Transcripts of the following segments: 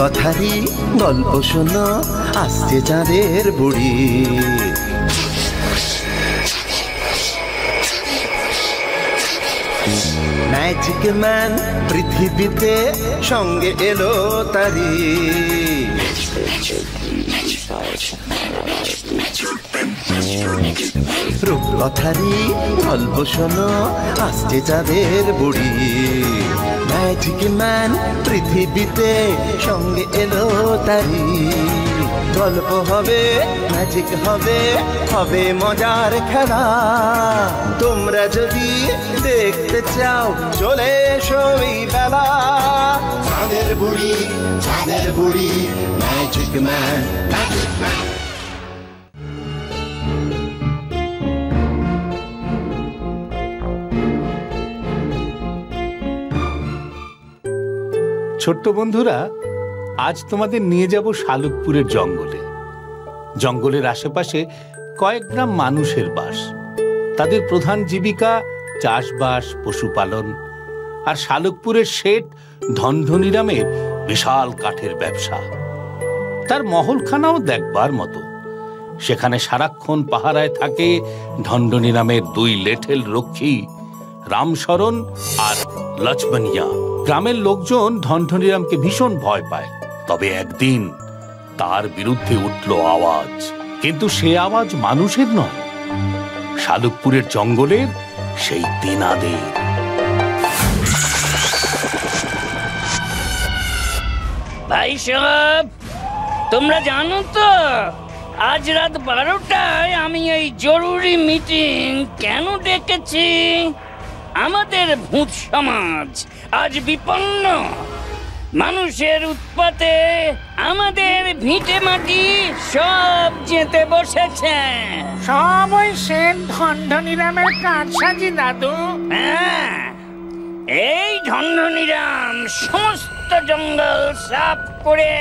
রূপকথারই গল্প শোনো, আসছে চাঁদের বুড়ি। ম্যাজিক ম্যান পৃথিবীতে সঙ্গে এলো তারি। রূপকথারই গল্প শোনো, আসছে চাঁদের বুড়ি। ম্যাজিক ম্যান পৃথিবীতে সঙ্গে এলো তারি। গল্প হবে, ম্যাজিক হবে, হবে মজার খেলা। তোমরা যদি দেখতে চাও চলে এসো এই বেলা। চাঁদের বুড়ি, চাঁদের বুড়ি, ম্যাজিক ম্যান, ম্যাজিক ম্যান। ছোট্ট বন্ধুরা, আজ তোমাদের নিয়ে যাব শালুকপুরের জঙ্গলে। জঙ্গলের আশেপাশে কয়েক গ্রাম মানুষের বাস। তাদের প্রধান জীবিকা চাষবাস, পশুপালন। আর শালুকপুরের শেঠ ধনধনিরামের বিশাল কাঠের ব্যবসা। তার মহলখানাও দেখবার মতো। সেখানে সারাক্ষণ পাহারায় থাকে ধনধনিরামের দুই লেঠেল রক্ষী, রামশরণ আর লক্ষ্মণিয়া। গ্রামের লোকজন ধনধনিরামকে ভীষণ ভয় পায়। তবে একদিন তার বিরুদ্ধে উঠল আওয়াজ, কিন্তু সে আওয়াজ মানুষের নয়, শালুকপুরের জঙ্গলের সেই তেনাদের। ভাই সাহেব, তোমরা জানো তো আজ রাত 12টায় আমি এই জরুরি মিটিং কেন ডেকেছি? আমাদের ভূত সমাজ আজ বিপন্ন। মানুষের উৎপাতে আমাদের ভিটে মাটি সব যেতে বসেছে। সব ওই শেঠ ধনধনিরামের কারসাজি দাদু। হ্যাঁ, এই ধনধনিরাম সমস্ত জঙ্গল সাফ করে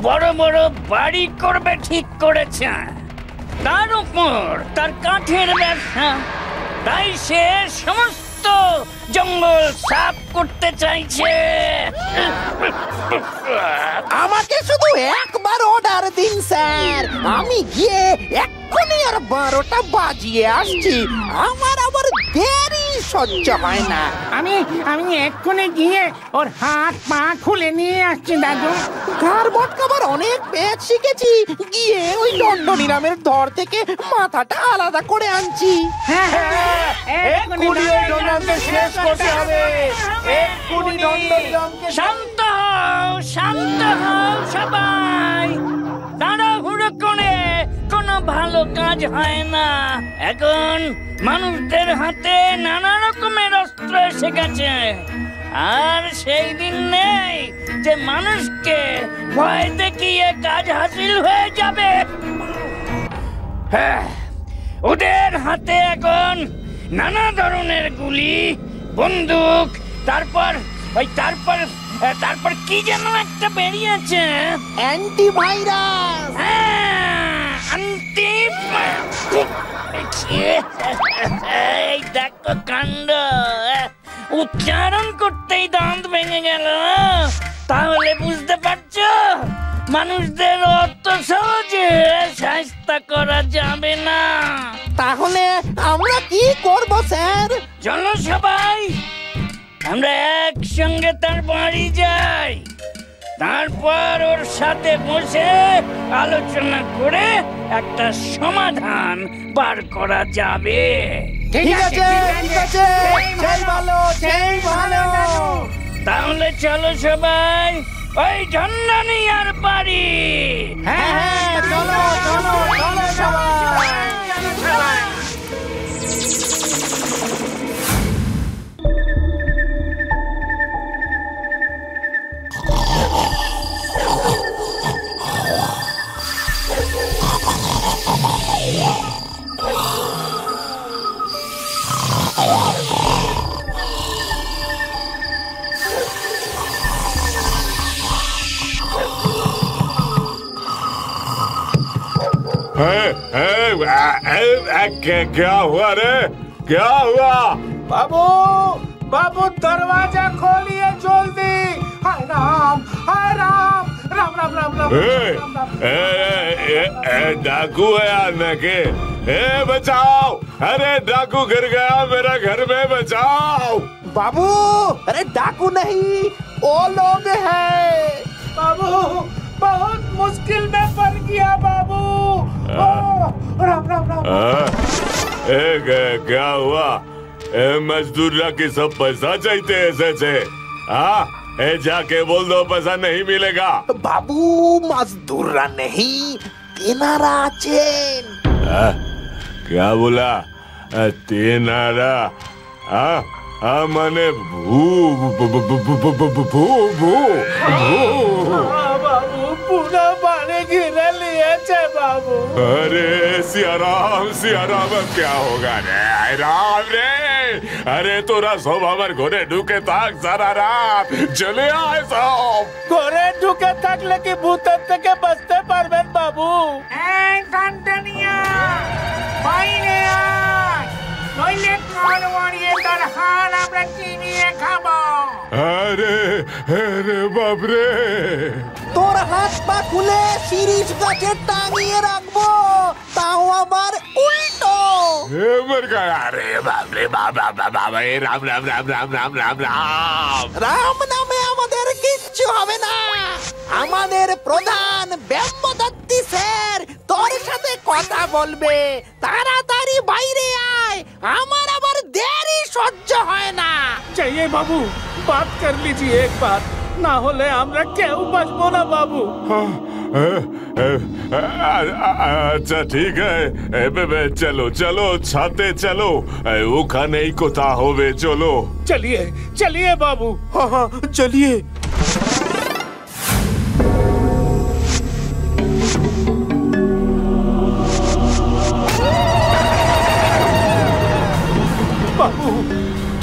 বড় বড় বাড়ি করবে ঠিক করেছে। তার উপর তার কাঠের ব্যবসা, তাই সে সমস্ত জঙ্গল সাফ করতে চাইছে। আমাকে শুধু একবার অর্ডার দিন স্যার, আমি গিয়ে এক্ষুনি আর 12টা বাজিয়ে আসছি। আমার আবার দেরি সহ্য হয় না। আমি এক্ষুনি গিয়ে ওর হাত পা খুলে নিয়ে আসছি দাদু। কার বটকাবার অনেক পেঁচ শিখেছি, গিয়ে ওই দণ্ডনিরামের ধর থেকে মাথাটা আলাদা করে আনছি। শান্ত হও, শান্ত হও সবাই। তাড়াহুড়ো করে কোনো ভালো কাজ হয় না। এখন মানুষদের হাতে নানা রকমের অস্ত্র এসে গেছে। আর সেই দিন নেই যে মানুষকে ভয় দেখিয়ে কাজ হাসিল হয়ে যাবে। হ্যাঁ, ওদের হাতে এখন নানা ধরনের গুলি, বন্দুক, তারপর কি যেন একটা বেরিয়েছে, অ্যান্টিভাইরাস। এই দেখো কাণ্ড, উচ্চারণ করতেই দাঁত ভেঙে গেল। তাহলে বুঝতে পারছো মানুষদের অত সহজে শায়েস্তা করা যাবে না। তাহলে আমরা কি করব স্যার? চলো সবাই, আমরা একসঙ্গে তার বাড়ি যাই। তারপর ওর সাথে বসে আলোচনা করে একটা সমাধান বার করা যাবে। ঠিক আছে, ঠিক আছে, সেই ভালো, সেই ভালো। তাহলে চলো সবাই ওই ধনধনিয়ার বাড়ি। হ্যাঁ হ্যাঁ, চলো চলো চলো সবাই। क्या हुआ रे? क्या हुआ? बाबू, बाबू दरवाजा खोलिए जल्दी। हाय राम, हाय राम, राम राम राम राम डाकू है यार नके। बचाओ, अरे डाकू गिर गया मेरा घर में, बचाओ। बाबू, अरे डाकू नहीं, वो लोग हैं। बाबू बहुत मुश्किल में पड़ गया बाबू। राम राम राम। क्या हुआ? मजदूर की सब पैसा चाहिए ऐसे से? हाँ, जाके बोल दो पैसा नहीं मिलेगा। बाबू मजदूर नहीं, तेनारा चेन। क्या बोला? तेनारा? माने भू भू भू भू भू भू भू। बाबू पूरा पानी गिरा लिए थे बाबू। अरे सियाराम सियाराम, क्या होगा रे राम रे? अरे तोरा सब हमार घोड़े ढुके ताक सारा रात चले आए सब। घोड़े ढुके तक लेके भूत के बसते पारबेन बाबू। कांटनिया বাইরে আয়, নইলে কোন ওড়িয়ে তোর হাল আমরা চিনিয়ে খাবো। अरे अरे बाप रे, তোর হাত পা খুলে শিরিষ গাছে টাঙিয়ে রাখবো, তাও আবার উল্টো। मर गया। अरे बाप रे बाप बाप बाप बाप, राम राम राम राम राम राम राम। রাম নামে আমাদের কিচ্ছু হবে না। আমাদের প্রধান ব্যাম্বদত্তি স্যার তোর সাথে কথা বলবে। তাড়াতাড়ি বাইরে আয়, আমার আবার দেরি সহ্য হয় না। चाहिए बाबू, बात कर लीजिए एक बार, ना होले আমরা কেউ বাঁচবো না বাবু। अच्छा ठीक है, चलो चलो छाते चलो, ওখানেই কোথা হবে চলো। चलिए चलिए बाबू। हाँ हाँ चलिए। বাবু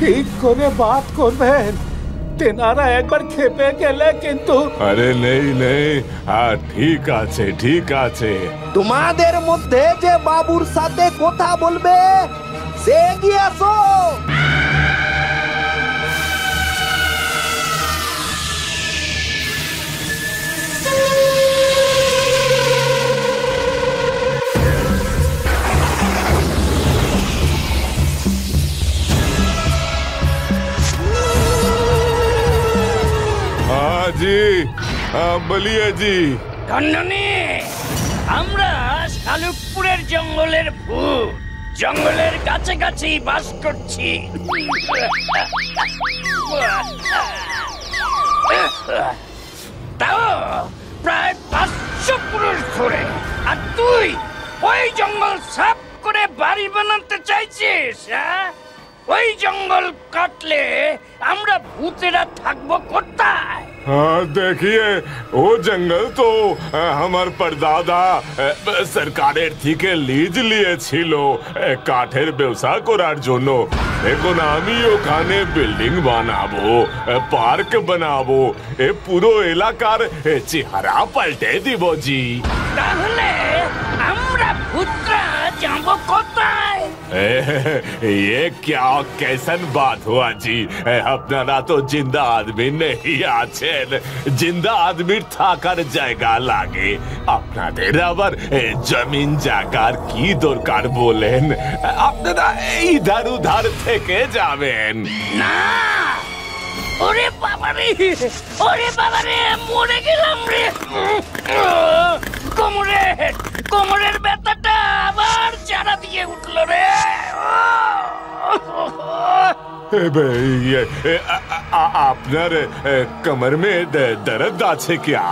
ঠিক করে বাত করবেন। তেনারা একবার খেপে গেলে কিন্তু। আরে নেই নেই, ঠিক আছে ঠিক আছে। তোমাদের মধ্যে যে বাবুর সাথে কথা বলবে সে এগিয়ে আসো। जी বলিয়ে জি। কান্নানি, আমরা শালুকপুরের জঙ্গলের ভূত, জঙ্গলের কাছে কাছেই বাস করছি। তাও প্রায় 500 পুরুষ ধরে। আর তুই ওই জঙ্গল সাফ করে বাড়ি বানাতে চাইছিস? ওই জঙ্গল কাটলে আমরা ভূতেরা থাকবো কোথায়? हाँ देखिए, वो जंगल तो हमार परदादा सरकारेर থেকে লিজ নিয়েছিল কাঠের ব্যবসা করার জন্য। এখন আমি ওখানে বিল্ডিং বানাবো, পার্ক বানাবো, এ পুরো এলাকার চেহারা পাল্টে দিব জি। তাহলে আমরা ভূতরা যাব কোথায়? ये क्या कैसन बात हुआ जी? আপনারা তো জিন্দা আদমি নেই আছেন, জিন্দা আদমির থাকার জায়গা লাগে। আপনাদের আবার জমিন জায়গার কি দরকার বলেন? আপনারা ইধার উধার থেকে যাবেন না। ওরে বাবারে, ওরে বাবারে, মরে গেলাম রে। কোমরের ব্যথাটা আবার চারা দিয়ে উঠলো রে। আপনার कमर में दर्द আছে क्या?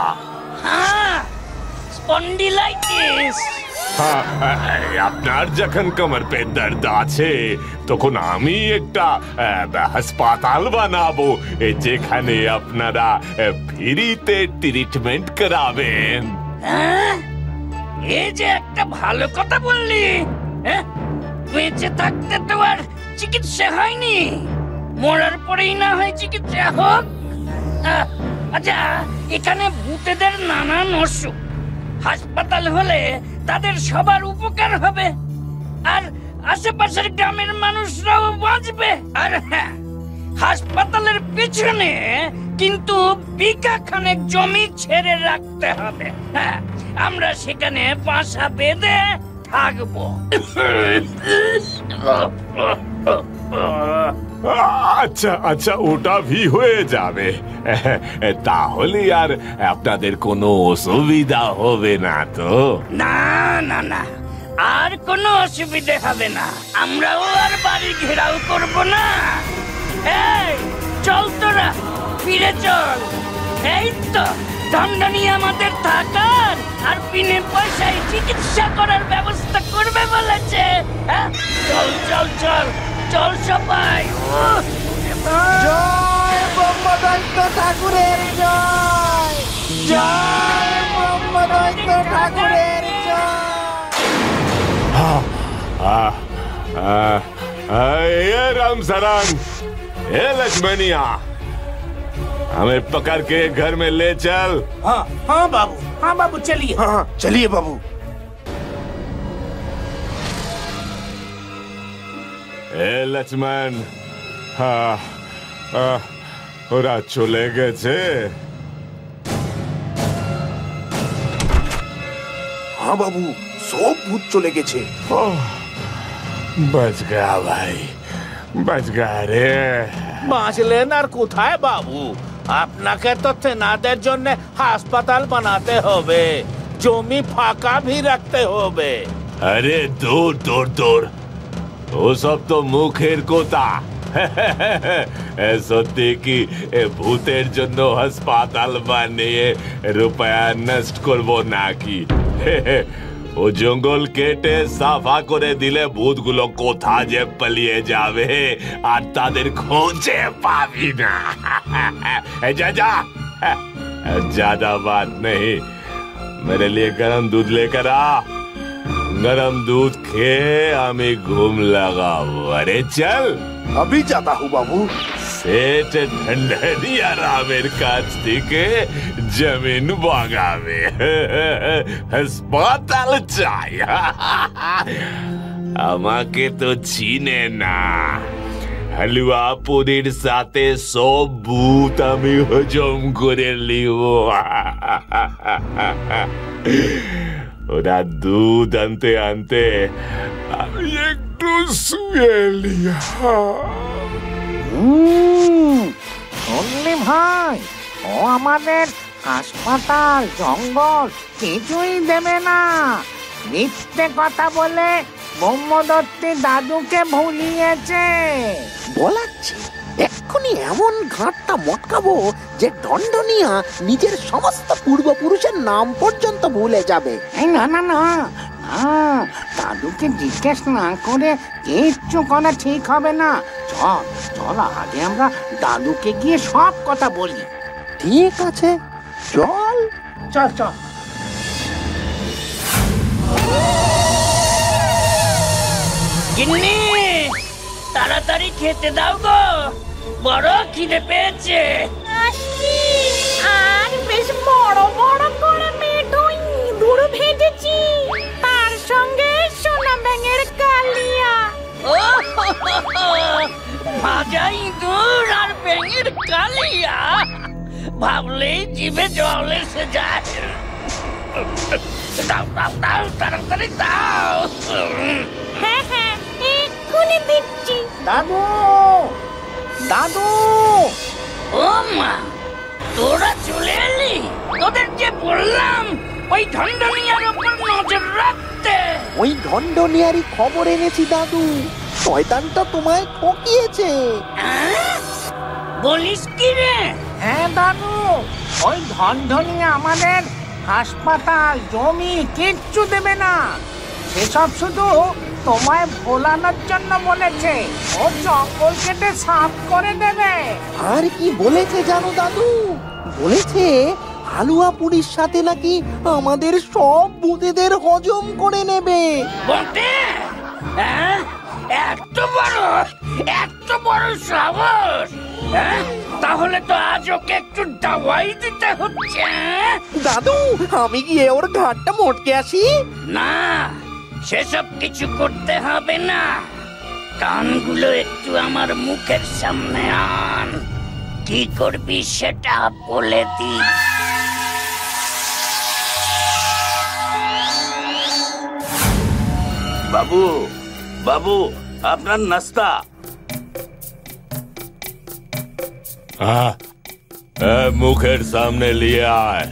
হ্যাঁ, স্পন্ডিলাইটিস। আপনার যখন कमर पे दर्द আছে তখন আমি একটা হাসপাতাল বানাবো যেখানে আপনারা ফ্রিতে ট্রিটমেন্ট করাবেন। এই যে একটা ভালো কথা বললি। বেঁচে থাকতে তো আর চিকিৎসা হয়নি, মরার পরেই না হয় চিকিৎসা হোক। আচ্ছা, এখানে ভূতেদের নানান অসুখ, হাসপাতাল হলে তাদের সবার উপকার হবে, আর আশেপাশের গ্রামের মানুষরাও বাঁচবে। আর হ্যাঁ, হাসপাতালের পিছনে কিন্তু বিঘা খানেক জমি ছেড়ে রাখতে হবে। হ্যাঁ, আমরা সেখানে বাসা বেঁধে থাকবো। আচ্ছা আচ্ছা, ওটা ভি হয়ে যাবে। তাহলে আর আপনাদের কোনো অসুবিধা হবে না তো? না না না, আর কোনো অসুবিধে হবে না। আমরাও আর বাড়ি ঘেরাও করব না। এই চল, তোরা ফিরে চল। এই তো দণ্ডনী আমাদের থাকার আর বিনে পয়সায় চিকিৎসা করার ব্যবস্থা করবে বলেছে। হ্যাঁ, চল চল চল চল সবাই। জয় ব্রহ্মদৈত্য ঠাকুরের জয়, জয় ব্রহ্মদৈত্য ঠাকুরের জয়। ये राम सरंग, ये लक्ष्मणिया, हमें पकड़ के घर में ले चल। हाँ हाँ बाबू, हाँ बाबू चलिए। हाँ चलिए बाबू। এ লক্ষ্মণ, ওরা চলে গেছে। हाँ बाबू, सब भूत चले গেছে। बच गया भाई, बच गया रे। বাঁচলেন আর কোথায় বাবু? আপনাকে তো তেনাদের জন্য হাসপাতাল বানাতে হবে, জমি ফাঁকা भी রাখতে হবে। अरे दूर दूर दूर, ও সব তো মুখের কথা। সত্যি কি ভূতের জন্য হাসপাতাল বানিয়ে রূপায়া নষ্ট করব নাকি? ও জঙ্গল কেটে সাফা করে দিলে ভূতগুলো কোথা যে পালিয়ে যাবে আর তাদের খোঁজে পাবি না। जा जा, ज्यादा बात नहीं, मेरे लिए गरम दूध लेकर आ। गरम दूध খেয়ে আমি ঘুম লাগাবো। আরে চল। अभी जाता हूँ बाबू। সেট ঢন্ডনিয়া রামের কাছ থেকে জমিন বাগাবে, হাসপাতাল চাই। আমাকে তো চিনে না। হালুয়া পুরির সাথে সব ভূত আমি হজম করে লিব। ওরা দুধ আনতে আনতে আমি একটু শুয়ে লিয়া। শুনলি ভাই, ও আমাদের হাসপাতাল জঙ্গল কিছুই দেবে না। মিথ্যে কথা বলে ব্রহ্মদত্তি দাদুকে ভুলিয়েছে। বলাচ্ছি এক্ষুনি এমন ঘাটটা মটকাবো যে দণ্ডনিয়া নিজের সমস্ত পূর্বপুরুষের নাম পর্যন্ত ভুলে যাবে। না না না, দাদুকে জিজ্ঞেস না করে কিচ্ছু করা ঠিক হবে না। চল চল, আগে আমরা দাদুকে গিয়ে সব কথা বলি। ঠিক আছে, চল চল চল। গিন্নি, তাড়াতাড়ি খেতে দাও গো, বড় খিদে পেয়েছে। আর বেশ বড় বড় করে মেঠো ইঁদুর ভেজেছি, তার সঙ্গে সোনা ব্যাঙের কালিয়া। ও ভাজা ইঁদুর আর ব্যাঙের কালিয়া, ভাবলেই জিভে জল এসে যায়। দাও দাও দাও, তাড়াতাড়ি দাও। হ্যাঁ হ্যাঁ, এক্ষুনি দিচ্ছি। দাদু, দাদু। ও মা, তোরা চলে এলি? তোদের যে বললাম ওই ঢন্ডনিয়ার উপর নজর রাখতে। ওই ঢন্ডনিয়ারই খবর এনেছি দাদু, শয়তানটা তোমায় ঠকিয়েছে। বলিস কি রে? হ্যাঁ দাদু, ওই ঢন্ডনিয়া আমাদের হাসপাতাল জমি কিচ্ছু দেবে না। সেসব শুধু তোমায় ভোলানোর জন্য বলেছে। ও জঙ্গল কেটে সাফ করে দেবে। আর কি বলেছে জানো দাদু? বলেছে হালুয়া পুরির সাথে নাকি আমাদের সব ভূতেদের হজম করে নেবে। বটে? হ্যাঁ, এত বড় সাহস! হ্যাঁ, তাহলে তো আজ ওকে একটু দাওয়াই দিতে হচ্ছে। দাদু, আমি গিয়ে ওর ঘাটটা মোটকে আসি। না, সেসব কিছু করতে হবে না। কানগুলো একটু আমার মুখের সামনে আন। কি করবি সেটা বলে দি। বাবু, বাবু, আপনার নাস্তা। মুখের সামনে লিয়ে আয়।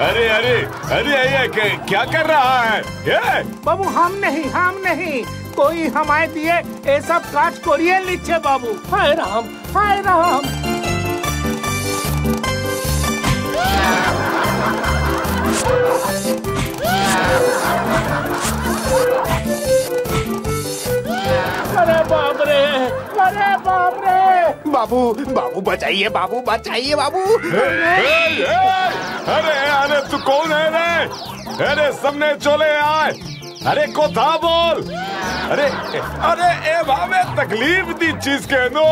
अरे अरे अरे ये क्या कर रहा है ये? बाबू हम नहीं कोई हमारे दिए ये सब काज करिए लीचे बाबू। हाय राम हाय राम। अरे बाप रे, अरे बाप रे। बाबू बाबू बचाइए बाबू, बचाइए बाबू। अरे अरे तू कौन है रे? अरे सामने चले आए। अरे कोथा बोल। अरे अरे ए भावे तकलीफ दी चीज के नो।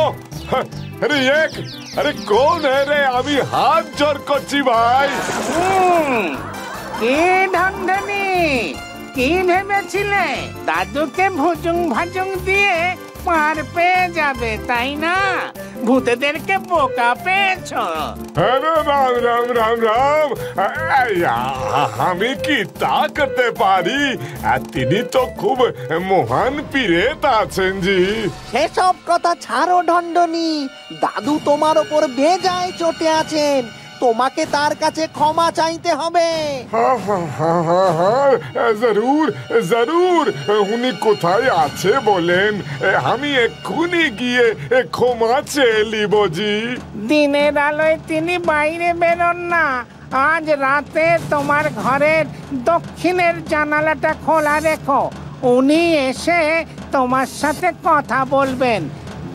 अरे एक अरे कौन है रे? अभी हाथ जोड़ कोची भाई। কি ঢন্ডনি, কি ভেবেছিলে দাদুকে ভুজুং ভাজুং দিয়ে পার পেয়ে যাবে তাই না? ভূতেদেরকে বোকা পেয়েছো। अरे राम राम राम राम। আমি কি তা করতে পারি? তিনি তো খুব মহান পীরেত আছেন জি। সেসব কথা ছাড়ো ঢন্ডনি, দাদু তোমার ওপর বেজায় চটে আছেন, তোমাকে তার কাছে ক্ষমা চাইতে হবে। জরুর জরুর। উনি কোথায় আছে বলেন, আমি এক্ষুনি গিয়ে ক্ষমা চেয়ে নিব জি। দিনের আলোয় তিনি বাইরে বেরোন না। আজ রাতে তোমার ঘরের দক্ষিণের জানালাটা খোলা রেখো, উনি এসে তোমার সাথে কথা বলবেন।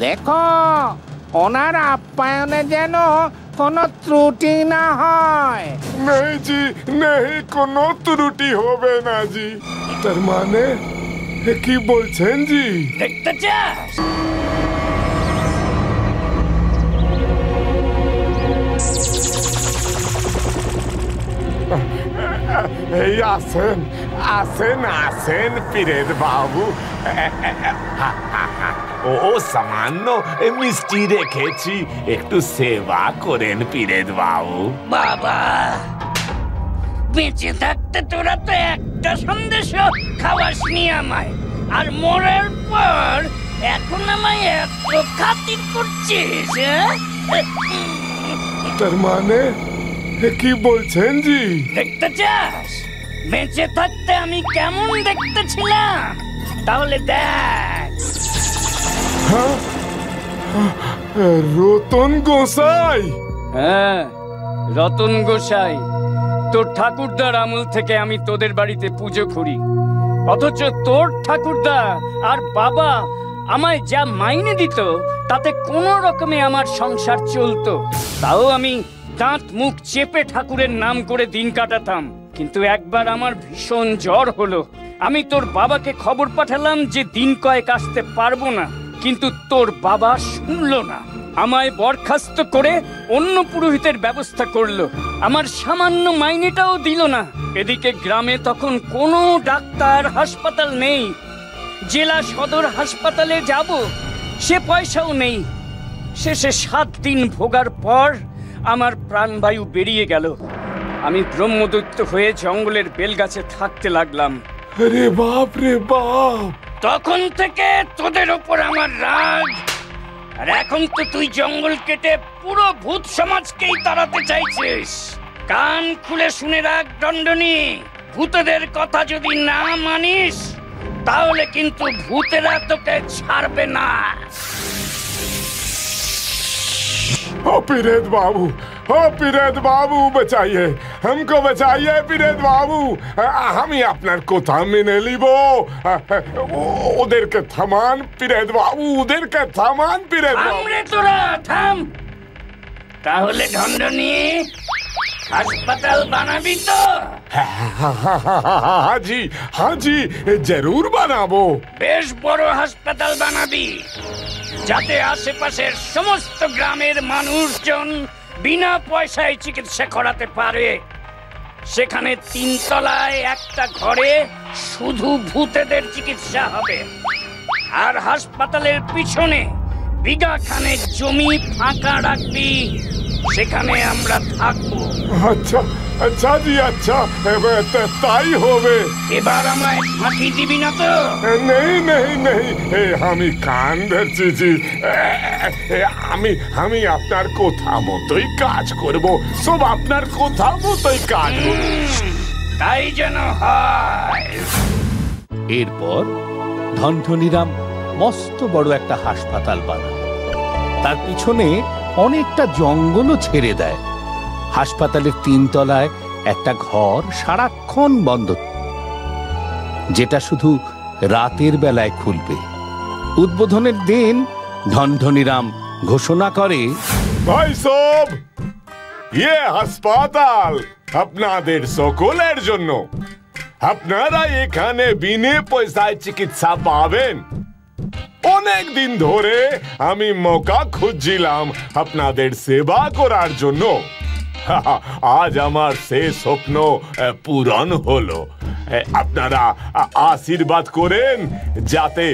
দেখো ওনার আপ্যায়নে যেন কোনো ত্রুটি না হয়। নেই জি, নেই কোনো ত্রুটি হবে না জি। তার মানে কি বলছেন জি? দেখতে চাস? এই আসেন আসেন আসেন পীরের বাবু। ও সামান্য মিষ্টি রেখেছি, একটু সেবা করেন পীরের বাবু। বাবা, বেঁচে থাকতে তোরা তো একটা সন্দেশ খাওয়াসনি আমায়, আর মরার পর এখন আমায় এত খাতির করছিস? তার মানে কি বলছেন জি? দেখতে চাস বেঁচে থাকতে আমি কেমন দেখতে ছিলাম? তাহলে দেখ। রতন গোসাই। হ্যাঁ, রতন গোসাই। তোর ঠাকুরদার আমল থেকে আমি তোদের বাড়িতে পুজো করি, অথচ তোর ঠাকুরদা আর বাবা আমায় যা মাইনে দিত তাতে কোনো রকমে আমার সংসার চলতো। তাও আমি দাঁত মুখ চেপে ঠাকুরের নাম করে দিন কাটাতাম। কিন্তু একবার আমার ভীষণ জ্বর হলো। আমি তোর বাবাকে খবর পাঠালাম যে দিন কয়েক আসতে পারবো না, কিন্তু তোর বাবা শুনলো না। আমায় বরখাস্ত করে অন্য পুরোহিতের ব্যবস্থা করলো, আমার সামান্য মাইনেটাও দিল না। এদিকে গ্রামে তখন কোনো ডাক্তার হাসপাতাল নেই, জেলা সদর হাসপাতালে যাব সে পয়সাও নেই। শেষে 7 দিন ভোগার পর আমার প্রাণবায়ু বেরিয়ে গেল। আমি ব্রহ্মদৈত্য হয়ে জঙ্গলের বেলগাছে থাকতে লাগলাম। আরে বাপ রে বাপ। তখন থেকে তোদের ওপর আমার রাগ, আর এখন তো তুই জঙ্গল কেটে পুরো ভূত সমাজকেই তাড়াতে চাইছিস। কান খুলে শুনে রাখ দণ্ডনী, ভূতদের কথা যদি না মানিস তাহলে কিন্তু ভূতেরা তোকে ছাড়বে না। ओ पीरेत बाबू, ओ पीरेत बाबू बचाइए, हमको बचाइए पीरेत बाबू। আমি আপনার কথা মেনে নিব। ওদেরকে থামান পীরেত বাবু, ওদেরকে থামান পীরেত বাবু। আমরে তোরা থাম। তাহলে ঢন্ডনী হাসপাতাল বানাবি তো? হাজি হাজি জরুর বানাবো। বেশ বড় হাসপাতাল বানাবি, যাতে আশেপাশের সমস্ত গ্রামের মানুষজন বিনা পয়সায় চিকিৎসা করাতে পারে। সেখানে 3 তলায় একটা ঘরে শুধু ভূতেদের চিকিৎসা হবে। আর হাসপাতালের পিছনে বিঘা খানেক জমি ফাঁকা রাখবি, সেখানে আমরা থাকবো। আচ্ছা আচ্ছা জি, আচ্ছা তাই হবে। এবার আমায় ফাঁকি দিবি না তো? নেই নেই নেই, আমি কান ধরছি জি। আমি আপনার কথা মতোই কাজ করব, সব আপনার কথা মতোই কাজ করব। তাই যেন হয়। এরপর ধনধনিরাম মস্ত বড় একটা হাসপাতাল বানায়। তার পিছনে অনেকটা জঙ্গলও ছেড়ে দেয়। হাসপাতালের 3 তলায় একটা ঘর সারাক্ষণ বন্ধ, যেটা শুধু রাতের বেলায় খুলবে। উদ্বোধনের দিন ধনধনিরাম ঘোষণা করে, ভাই সব, ইয়ে হাসপাতাল আপনাদের সকলের জন্য। আপনারা এখানে বিনে পয়সায় চিকিৎসা পাবেন। অনেক দিন ধরে আমি মৌকা খুঁজছিলাম আপনাদের সেবা করার জন্য। আজ আমার সেই স্বপ্ন পূরণ হলো। আপনারা আশীর্বাদ করেন যাতে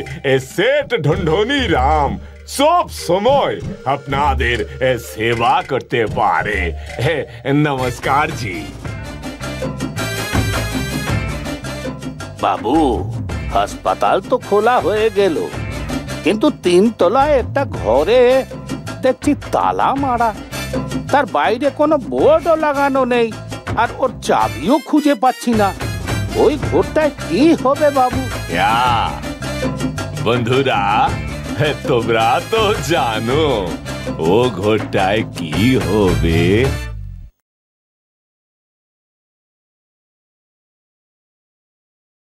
সেট ধনধনিরাম সব সময় আপনাদের সেবা করতে পারে। নমস্কার জি। বাবু, হাসপাতাল তো খোলা হয়ে গেল, কিন্তু 3 তলায় একটা ঘরে দেখছি তালা মারা। তার বাইরে কোনো বোর্ডও লাগানো নেই, আর ওর চাবিও খুঁজে পাচ্ছি না। ওই ঘরটায় কি হবে বাবু? বন্ধুরা, তোমরা তো জানো ও ঘরটায় কি হবে।